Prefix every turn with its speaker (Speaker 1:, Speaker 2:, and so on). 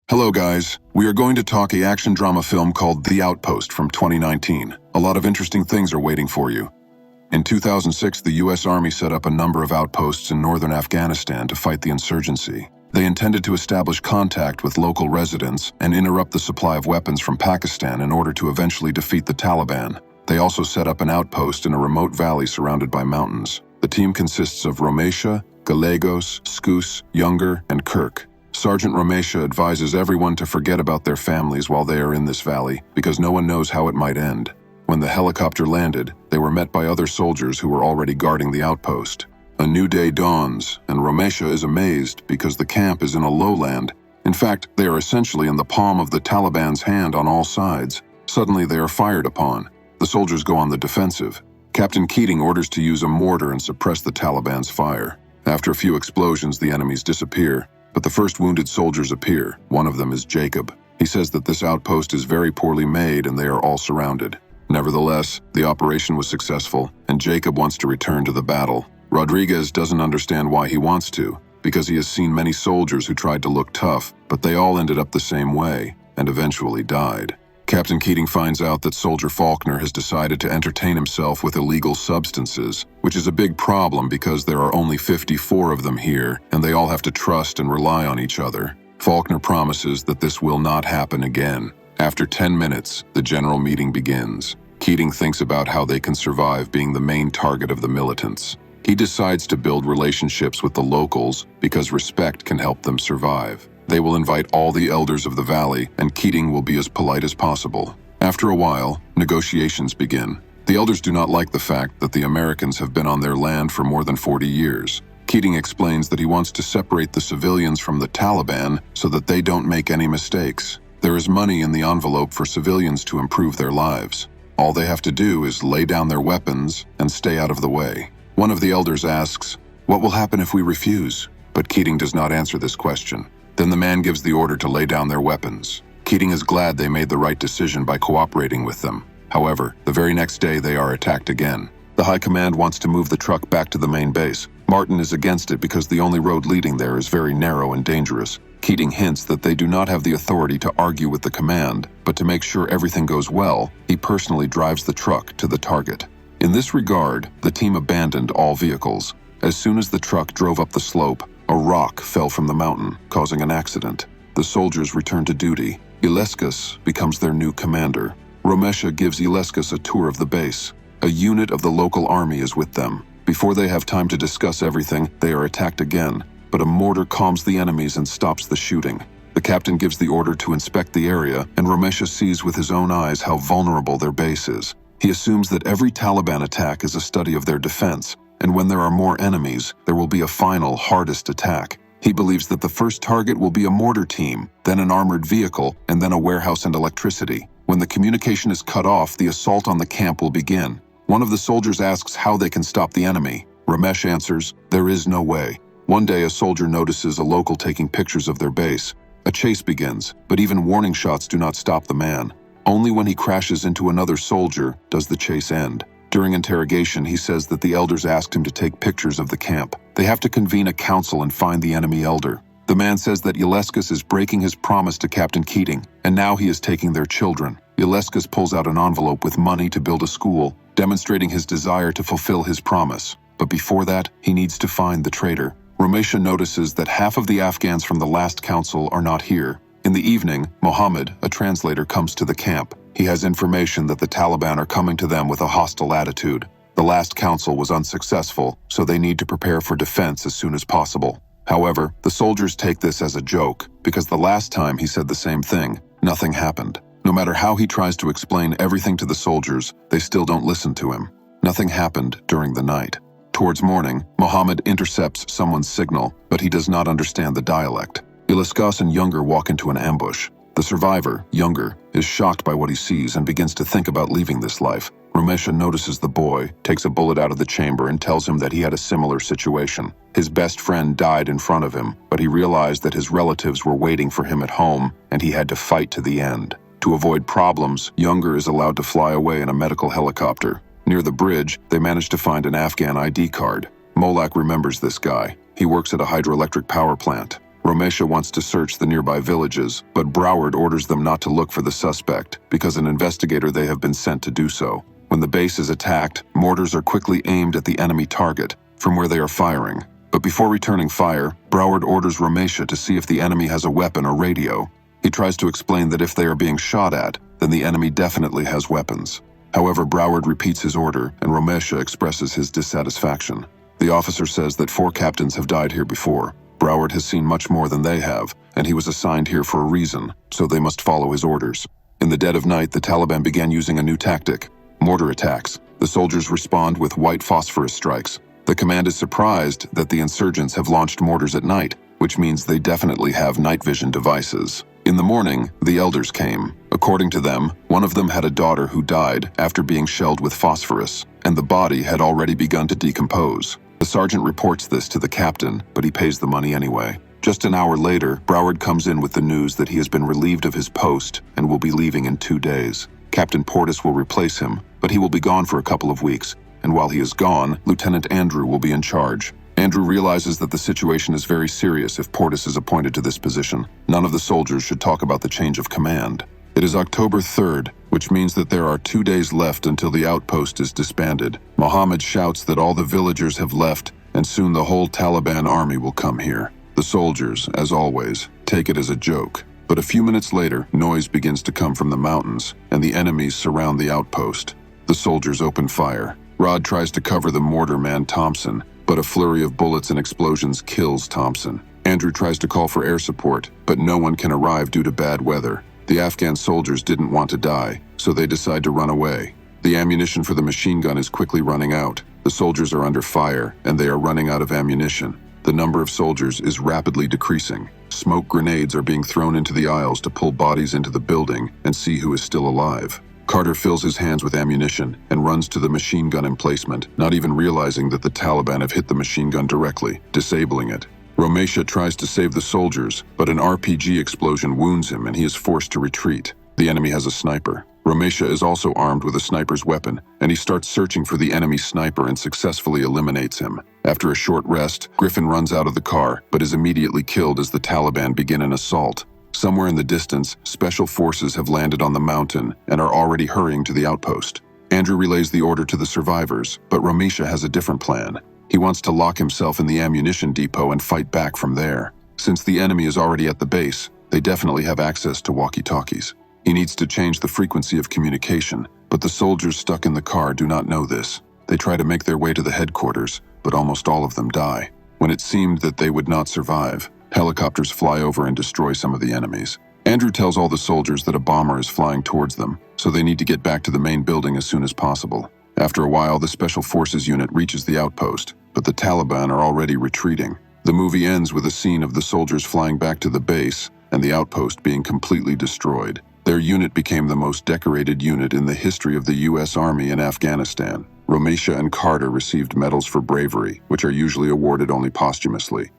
Speaker 1: Hello guys, we are going to talk a action drama film called The Outpost from 2019. A lot of interesting things are waiting for you. In 2006, the US Army set up a number of outposts in northern Afghanistan to fight the insurgency. They intended to establish contact with local residents and interrupt the supply of weapons from Pakistan in order to eventually defeat the Taliban. They also set up an outpost in a remote valley surrounded by mountains. The team consists of Romesha, Gallegos, Skoos, Younger, and Kirk. Sergeant Romesha advises everyone to forget about their families while they are in this valley, because no one knows how it might end. When the helicopter landed, they were met by other soldiers who were already guarding the outpost. A new day dawns, and Romesha is amazed because the camp is in a lowland. In fact, they are essentially in the palm of the Taliban's hand on all sides. Suddenly they are fired upon. The soldiers go on the defensive. Captain Keating orders to use a mortar and suppress the Taliban's fire. After a few explosions, the enemies disappear. But the first wounded soldiers appear. One of them is Jacob. He says that this outpost is very poorly made and they are all surrounded. Nevertheless, the operation was successful, and Jacob wants to return to the battle. Rodriguez doesn't understand why he wants to, because he has seen many soldiers who tried to look tough, but they all ended up the same way, and eventually died. Captain Keating finds out that Soldier Faulkner has decided to entertain himself with illegal substances, which is a big problem because there are only 54 of them here, and they all have to trust and rely on each other. Faulkner promises that this will not happen again. After 10 minutes, the general meeting begins. Keating thinks about how they can survive being the main target of the militants. He decides to build relationships with the locals because respect can help them survive. They will invite all the elders of the valley, and Keating will be as polite as possible. After a while, negotiations begin. The elders do not like the fact that the Americans have been on their land for more than 40 years. Keating explains that he wants to separate the civilians from the Taliban so that they don't make any mistakes. There is money in the envelope for civilians to improve their lives. All they have to do is lay down their weapons and stay out of the way. One of the elders asks, "What will happen if we refuse?" But Keating does not answer this question. Then the man gives the order to lay down their weapons. Keating is glad they made the right decision by cooperating with them. However, the very next day they are attacked again. The High Command wants to move the truck back to the main base. Martin is against it because the only road leading there is very narrow and dangerous. Keating hints that they do not have the authority to argue with the command, but to make sure everything goes well, he personally drives the truck to the target. In this regard, the team abandoned all vehicles. As soon as the truck drove up the slope, a rock fell from the mountain, causing an accident. The soldiers return to duty. Ilescas becomes their new commander. Romesha gives Ilescas a tour of the base. A unit of the local army is with them. Before they have time to discuss everything, they are attacked again, but a mortar calms the enemies and stops the shooting. The captain gives the order to inspect the area, and Romesha sees with his own eyes how vulnerable their base is. He assumes that every Taliban attack is a study of their defense, and when there are more enemies, there will be a final, hardest attack. He believes that the first target will be a mortar team, then an armored vehicle, and then a warehouse and electricity. When the communication is cut off, the assault on the camp will begin. One of the soldiers asks how they can stop the enemy. Ramesh answers, "There is no way." One day, a soldier notices a local taking pictures of their base. A chase begins, but even warning shots do not stop the man. Only when he crashes into another soldier does the chase end. During interrogation, he says that the elders asked him to take pictures of the camp. They have to convene a council and find the enemy elder. The man says that Ilescas is breaking his promise to Captain Keating, and now he is taking their children. Ilescas pulls out an envelope with money to build a school, demonstrating his desire to fulfill his promise. But before that, he needs to find the traitor. Romesha notices that half of the Afghans from the last council are not here. In the evening, Mohammed, a translator, comes to the camp. He has information that the Taliban are coming to them with a hostile attitude. The last council was unsuccessful, so they need to prepare for defense as soon as possible. However, the soldiers take this as a joke, because the last time he said the same thing, nothing happened. No matter how he tries to explain everything to the soldiers, they still don't listen to him. Nothing happened during the night. Towards morning, Mohammed intercepts someone's signal, but he does not understand the dialect. Ilescas and Younger walk into an ambush. The survivor, Younger, is shocked by what he sees and begins to think about leaving this life. Romesha notices the boy, takes a bullet out of the chamber and tells him that he had a similar situation. His best friend died in front of him, but he realized that his relatives were waiting for him at home and he had to fight to the end. To avoid problems, Younger is allowed to fly away in a medical helicopter. Near the bridge, they manage to find an Afghan ID card. Molak remembers this guy. He works at a hydroelectric power plant. Romesha wants to search the nearby villages, but Broward orders them not to look for the suspect because an investigator they have been sent to do so. When the base is attacked, mortars are quickly aimed at the enemy target from where they are firing. But before returning fire, Broward orders Romesha to see if the enemy has a weapon or radio. He tries to explain that if they are being shot at, then the enemy definitely has weapons. However, Broward repeats his order, and Romesha expresses his dissatisfaction. The officer says that 4 captains have died here before. Broward has seen much more than they have, and he was assigned here for a reason, so they must follow his orders. In the dead of night, the Taliban began using a new tactic: mortar attacks. The soldiers respond with white phosphorus strikes. The command is surprised that the insurgents have launched mortars at night, which means they definitely have night vision devices. In the morning, the elders came. According to them, one of them had a daughter who died after being shelled with phosphorus, and the body had already begun to decompose. The sergeant reports this to the captain, but he pays the money anyway. Just an hour later, Broward comes in with the news that he has been relieved of his post and will be leaving in 2 days. Captain Portis will replace him, but he will be gone for a couple of weeks, and while he is gone, Lieutenant Andrew will be in charge. Andrew realizes that the situation is very serious if Portis is appointed to this position. None of the soldiers should talk about the change of command. It is October 3rd, which means that there are 2 days left until the outpost is disbanded. Mohammed shouts that all the villagers have left, and soon the whole Taliban army will come here. The soldiers, as always, take it as a joke. But a few minutes later, noise begins to come from the mountains, and the enemies surround the outpost. The soldiers open fire. Rod tries to cover the mortar man Thompson, but a flurry of bullets and explosions kills Thompson. Andrew tries to call for air support, but no one can arrive due to bad weather. The Afghan soldiers didn't want to die, so they decide to run away. The ammunition for the machine gun is quickly running out. The soldiers are under fire, and they are running out of ammunition. The number of soldiers is rapidly decreasing. Smoke grenades are being thrown into the aisles to pull bodies into the building and see who is still alive. Carter fills his hands with ammunition and runs to the machine gun emplacement, not even realizing that the Taliban have hit the machine gun directly, disabling it. Romesha tries to save the soldiers, but an RPG explosion wounds him and he is forced to retreat. The enemy has a sniper. Romesha is also armed with a sniper's weapon, and he starts searching for the enemy sniper and successfully eliminates him. After a short rest, Griffin runs out of the car, but is immediately killed as the Taliban begin an assault. Somewhere in the distance, special forces have landed on the mountain and are already hurrying to the outpost. Andrew relays the order to the survivors, but Romesha has a different plan. He wants to lock himself in the ammunition depot and fight back from there. Since the enemy is already at the base, they definitely have access to walkie-talkies. He needs to change the frequency of communication, but the soldiers stuck in the car do not know this. They try to make their way to the headquarters, but almost all of them die. When it seemed that they would not survive, helicopters fly over and destroy some of the enemies. Andrew tells all the soldiers that a bomber is flying towards them, so they need to get back to the main building as soon as possible. After a while, the Special Forces unit reaches the outpost, but the Taliban are already retreating. The movie ends with a scene of the soldiers flying back to the base and the outpost being completely destroyed. Their unit became the most decorated unit in the history of the U.S. Army in Afghanistan. Romesha and Carter received medals for bravery, which are usually awarded only posthumously.